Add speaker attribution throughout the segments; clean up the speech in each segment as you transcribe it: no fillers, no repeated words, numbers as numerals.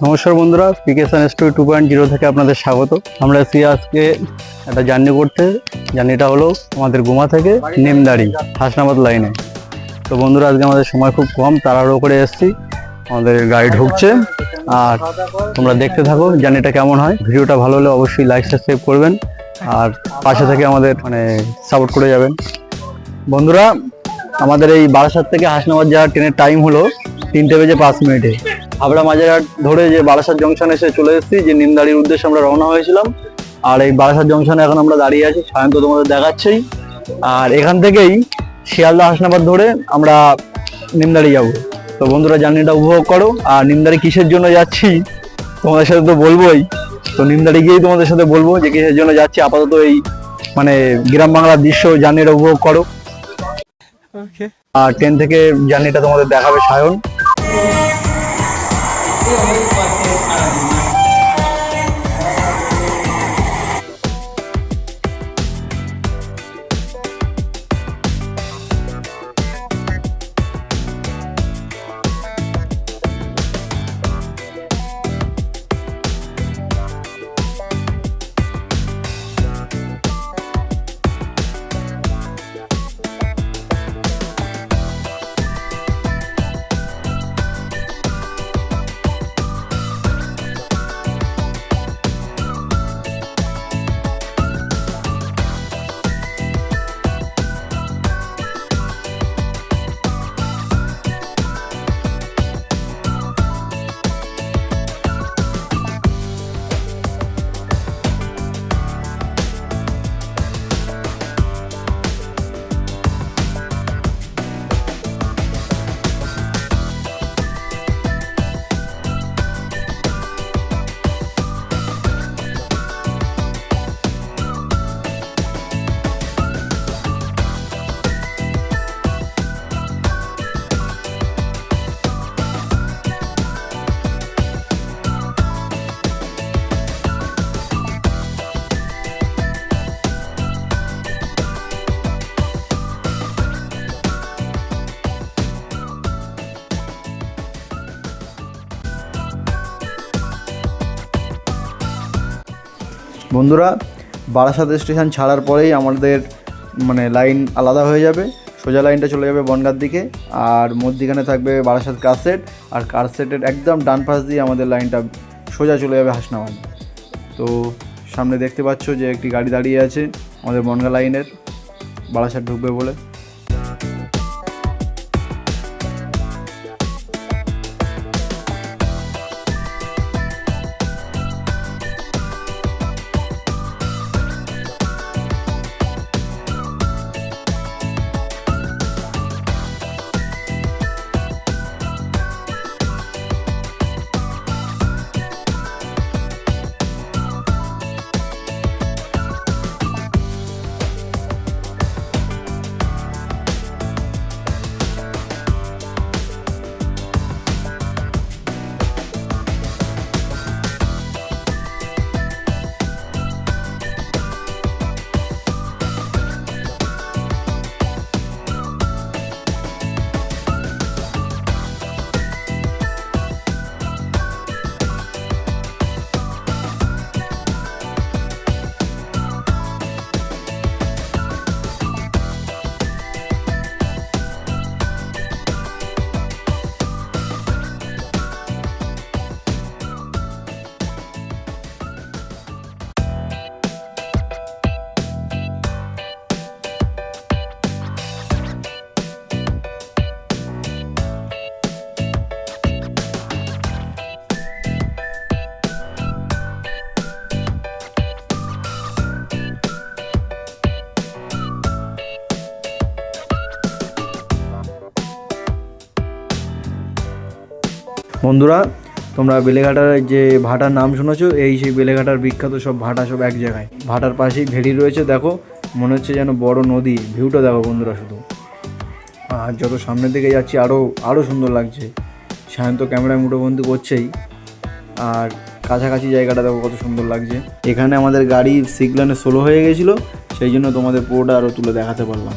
Speaker 1: নমস্কার বন্ধুরা, পিকেসান স্টোরি 2.0 থেকে আপনাদের স্বাগত। আমরা এসেছি আজকে একটা জার্নি করতে। জার্নিটা হলো আমাদের গোমা থেকে নিমদাড়ি হাসনাবাদ লাইনে। তো বন্ধুরা, আজকে আমাদের সময় খুব কম, তাড়াহুড়ো করে এসেছি। আমাদের গাড়ি ঢুকছে আর তোমরা দেখতে থাকো জার্নিটা কেমন হয়। ভিডিওটা ভালো হলে অবশ্যই লাইক সাবস্ক্রাইব করবেন আর পাশে থেকে আমাদের সাপোর্ট করে যাবেন। বন্ধুরা, আমাদের এই বারাসাত থেকে হাসনাবাদ যাওয়ার ট্রেনের টাইম হলো 3:05। হাবড়া মাঝেরহাট ধরে যে বারাসাত জংশন এসে চলে এসেছি, যে নিমদাড়ির উদ্দেশ্যে আমরা রওনা হয়েছিলাম। আর এই বারাসাত জংশনে এখন আমরা দাঁড়িয়ে আছি, সায়ন তো তোমাদের দেখাচ্ছেই। আর এখান থেকেই শিয়ালদা হাসনাবাদ ধরে আমরা নিমদাড়ি যাব। তো বন্ধুরা, জার্নিটা উপভোগ করো। আর নিমদাড়ি কিসের জন্য যাচ্ছি তোমাদের সাথে তো বলবোই। তো নিমদাড়ি গিয়েই তোমাদের সাথে বলবো যে কিসের জন্য যাচ্ছি। আপাতত এই গ্রাম বাংলার দৃশ্য জার্নিটা উপভোগ করো। আর ট্রেন থেকে জার্নিটা তোমাদের দেখাবে সায়ন। বন্ধুরা, বারাসাত স্টেশন ছাড়ার পরেই আমাদের লাইন আলাদা হয়ে যাবে। সোজা লাইনটা চলে যাবে বনগাঁর দিকে, আর মধ্যিখানে থাকবে বারাসাত কারসেট। আর কারসেটের একদম ডান পাশ দিয়ে আমাদের লাইনটা সোজা চলে যাবে হাসনাবাদ। তো সামনে দেখতে পাচ্ছ যে একটি গাড়ি দাঁড়িয়ে আছে আমাদের বনগাঁ লাইনের, বারাসাত ঢুকবে বলে। বন্ধুরা, তোমরা বেলেঘাটার যে ভাটার নাম শুনেছো, সেই বেলেঘাটার বিখ্যাত সব ভাটা সব এক জায়গায়। ভাটার পাশেই ভেড়ি রয়েছে, দেখো মনে হচ্ছে যেন বড় নদী। ভিউটা দেখো বন্ধুরা শুধু। আর যত সামনের দিকে যাচ্ছি আরও সুন্দর লাগছে। সায়ন তো ক্যামেরায় মুঠোবন্দি করছেই। আর কাছাকাছি জায়গাটা দেখো কত সুন্দর লাগছে। এখানে আমাদের গাড়ি সিগন্যালে স্লো হয়ে গেছিলো, সেই জন্য তোমাদের পুরোটা আরও তুলে দেখাতে পারলাম।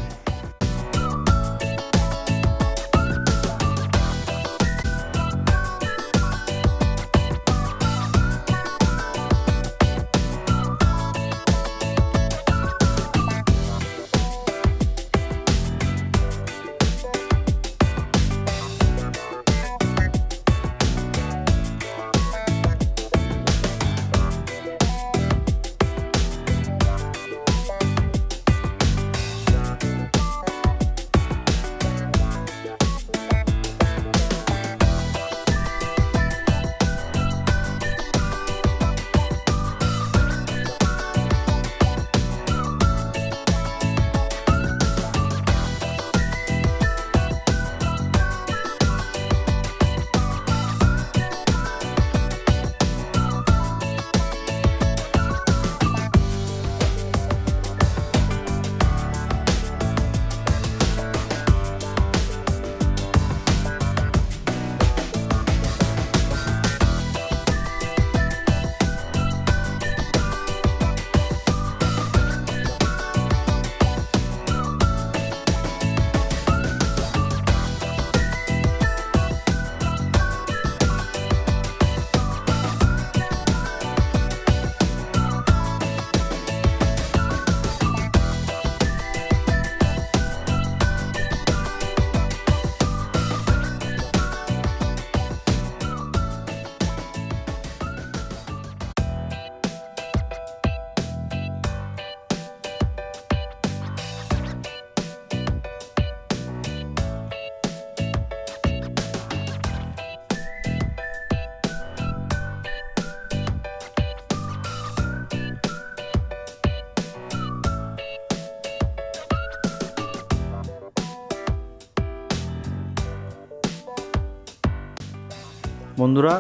Speaker 2: বন্ধুরা,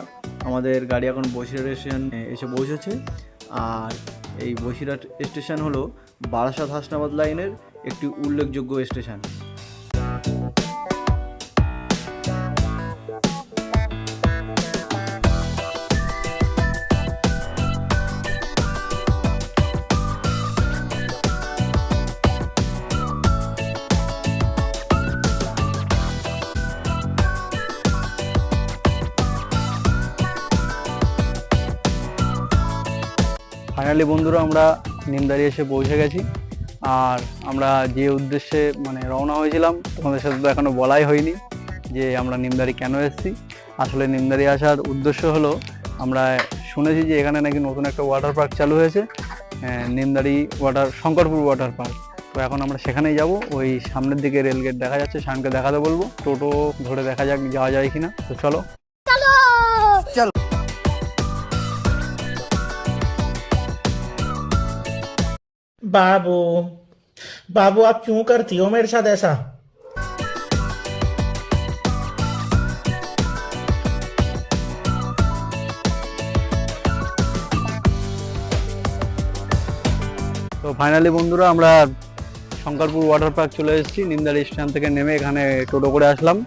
Speaker 2: আমাদের গাড়ি এখন বসিরহাট স্টেশনে এসে পৌঁছেছে। আর এই বসিরহাট স্টেশন হলো বারাসাত হাসনাবাদ লাইনের একটি উল্লেখযোগ্য স্টেশন।
Speaker 1: ফাইনালি বন্ধুরা আমরা নিমদারি এসে পৌঁছে গেছি। আর আমরা যে উদ্দেশ্যে রওনা হয়েছিলাম তোমাদের সাথে তো এখনো বলাই হয়নি যে আমরা নিমদারি কেন এসেছি। আসলে নিমদারি আসার উদ্দেশ্য হলো, আমরা শুনেছি যে এখানে নাকি নতুন একটা ওয়াটার পার্ক চালু হয়েছে, নিমদারি শঙ্করপুর ওয়াটার পার্ক। তো এখন আমরা সেখানেই যাব। ওই সামনের দিকে রেল গেট দেখা যাচ্ছে, সামনে দেখাতে বলবো, টোটো ধরে দেখা যাক যাওয়া যায় কিনা। তো চলো চলো।
Speaker 3: बाबू बाबू आप क्यों करती हो मेरे साथ ऐसा?
Speaker 1: তো ফাইনালি বন্ধুরা আমরা শঙ্করপুর ওয়াটার পার্ক চলে এসেছি। নিমদারি স্টেশন থেকে নেমে এখানে টোটো করে আসলাম।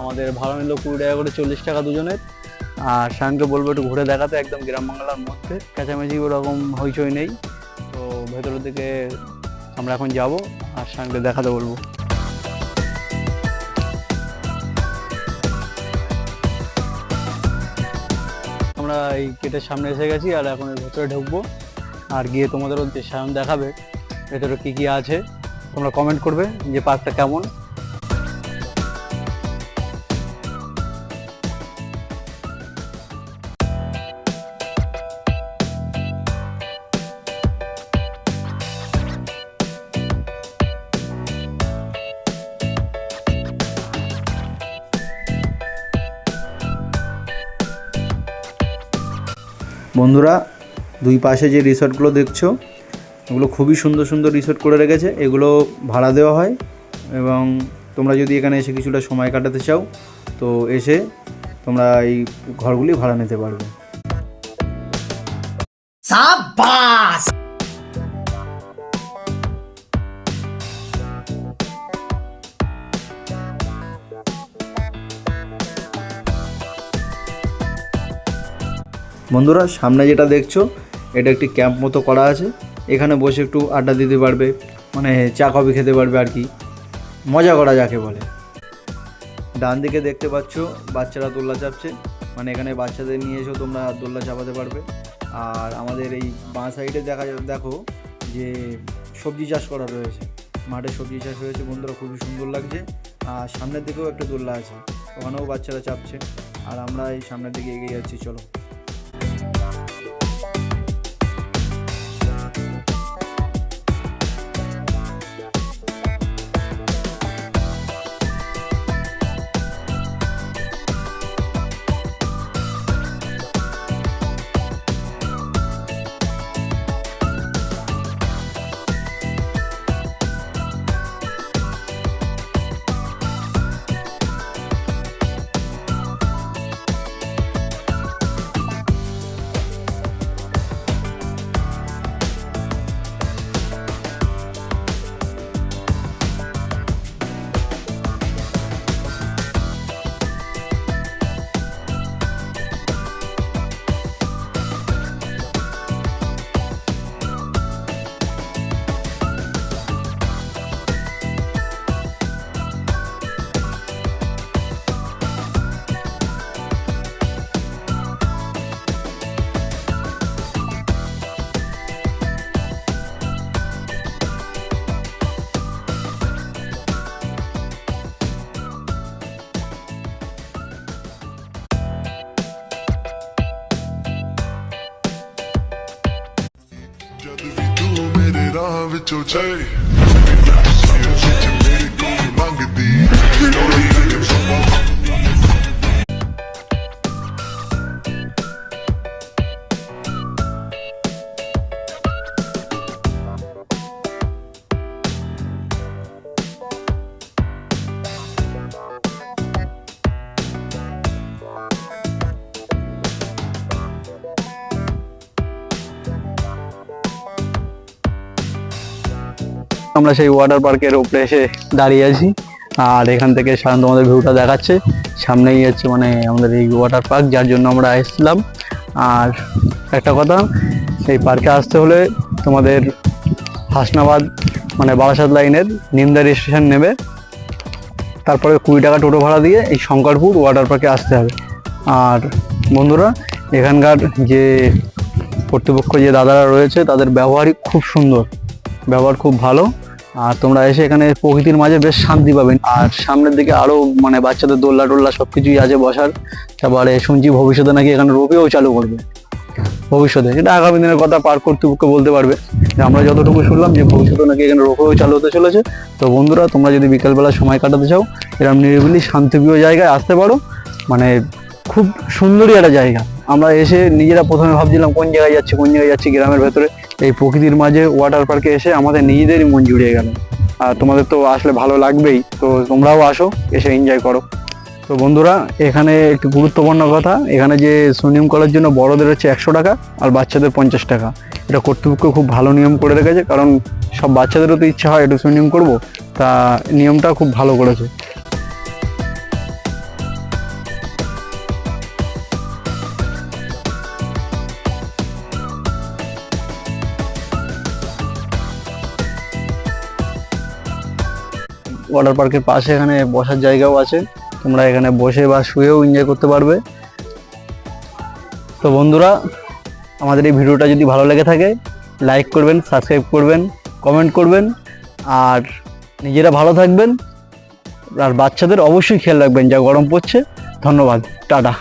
Speaker 1: আমাদের ভাড়া নিল 20 টাকা করে, 40 টাকা দুজনের। আর শায়নকে বলবো একটু ঘুরে দেখাতে, একদম গ্রাম বাংলার মধ্যে, কাছামাছি ওরকম হইচই নেই। তো ভেতরের দিকে আমরা এখন যাব আর শায়নকে দেখাতে বলবো। আমরা এই গেটের সামনে এসে গেছি আর এখন এর ভেতরে ঢুকবো। আর গিয়ে তোমাদেরও যে শায়ন দেখাবে ভেতরে কি কি আছে। তোমরা কমেন্ট করবে যে পার্কটা কেমন।
Speaker 2: বন্ধুরা, দুই পাশে যে রিসর্টগুলো দেখছো, এগুলো খুবই সুন্দর সুন্দর রিসর্ট করে রেখেছে। এগুলো ভাড়া দেওয়া হয় এবং তোমরা যদি এখানে এসে কিছুটা সময় কাটাতে চাও তো এসে তোমরা এই ঘরগুলি ভাড়া নিতে পারবে।
Speaker 3: शाबाश।
Speaker 2: বন্ধুরা, সামনে যেটা দেখছো এটা একটি ক্যাম্প মতো করা আছে। এখানে বসে একটু আড্ডা দিতে পারবে, চা কফি খেতে পারবে, আর কি মজা করা যাকে বলে। ডান দিকে দেখতে পাচ্ছ বাচ্চারা দোলনা চাপছে, এখানে বাচ্চাদের নিয়ে এসেও তোমরা দোলনা চাপাতে পারবে। আর আমাদের এই বাঁ সাইডে দেখো যে সবজি চাষ করা রয়েছে, মাঠে সবজি চাষ হয়েছে বন্ধুরা, খুবই সুন্দর লাগছে। আর সামনের দিকেও একটা দোলনা আছে, ওখানেও বাচ্চারা চাপছে। আর আমরা এই সামনের দিকে এগিয়ে যাচ্ছি, চলো।
Speaker 4: ਰਾਹ ਵਿੱਚੋਂ ਜਾਏ ਵਿੱਚ ਮੇਰੀ ਕੋਈ ਮੰਗਦੀ ਲੋੜੀ ਦੇ ਸਮਾਂ
Speaker 1: আমরা সেই ওয়াটার পার্কের উপরে এসে দাঁড়িয়ে আছি। আর এখান থেকে সাধারণত আমাদের ভিউটা দেখাচ্ছে, সামনেই হচ্ছে মানে আমাদের এই ওয়াটার পার্ক, যার জন্য আমরা এসেছিলাম। আর একটা কথা, সেই পার্কে আসতে হলে তোমাদের হাসনাবাদ মানে বারাসাত লাইনের নিমদারি স্টেশন নেবে, তারপরে 20 টাকা টোটো ভাড়া দিয়ে এই শঙ্করপুর ওয়াটার পার্কে আসতে হবে। আর বন্ধুরা, এখানকার যে কর্তৃপক্ষ যে দাদারা রয়েছে তাদের ব্যবহারই খুব সুন্দর, ব্যবহার খুব ভালো। আর তোমরা এসে এখানে প্রকৃতির মাঝে বেশ শান্তি পাবেন। আর সামনের দিকে আরও মানে বাচ্চাদের দোলনা টোল্লা সব কিছুই আছে বসার। তারপরে শুনছি ভবিষ্যতে নাকি এখানে রোপওয়েও চালু করবে ভবিষ্যতে, এটা আগামী দিনের কথা পার্ক কর্তৃপক্ষ বলতে পারবে। আমরা যতটুকু শুনলাম যে ভবিষ্যতে নাকি এখানে রোপওয়েও চালু হতে চলেছে। তো বন্ধুরা, তোমরা যদি বিকালবেলা সময় কাটাতে চাও, এরকম নিরিবিলি শান্তিপ্রিয় জায়গায় আসতে পারো। মানে খুব সুন্দরই একটা জায়গা। আমরা এসে নিজেরা প্রথমে ভাবছিলাম কোন জায়গায় যাচ্ছি গ্রামের ভেতরে, এই প্রকৃতির মাঝে ওয়াটার পার্কে এসে আমাদের নিজেদেরই মন জুড়িয়ে গেল। আর তোমাদের তো আসলে ভালো লাগবেই, তো তোমরাও আসো, এসে এনজয় করো। তো বন্ধুরা, এখানে একটু গুরুত্বপূর্ণ কথা, এখানে যে সুইমিং করার জন্য বড়দের হচ্ছে 100 টাকা আর বাচ্চাদের 50 টাকা। এটা কর্তৃপক্ষ খুব ভালো নিয়ম করে রেখেছে, কারণ সব বাচ্চাদেরও তো ইচ্ছা হয় একটু সুইমিং করবো, তা নিয়মটা খুব ভালো করেছে। ওয়াটার পার্কের পাশে এখানে বসার জায়গাও আছে, তোমরা এখানে বসে বা শুয়েও এনজয় করতে পারবে। তো বন্ধুরা, আমাদের এই ভিডিওটা যদি ভালো লেগে থাকে, লাইক করবেন, সাবস্ক্রাইব করবেন, কমেন্ট করবেন। আর নিজেরা ভালো থাকবেন, আর বাচ্চাদের অবশ্যই খেয়াল রাখবেন, যা গরম পড়ছে। ধন্যবাদ, টাটা।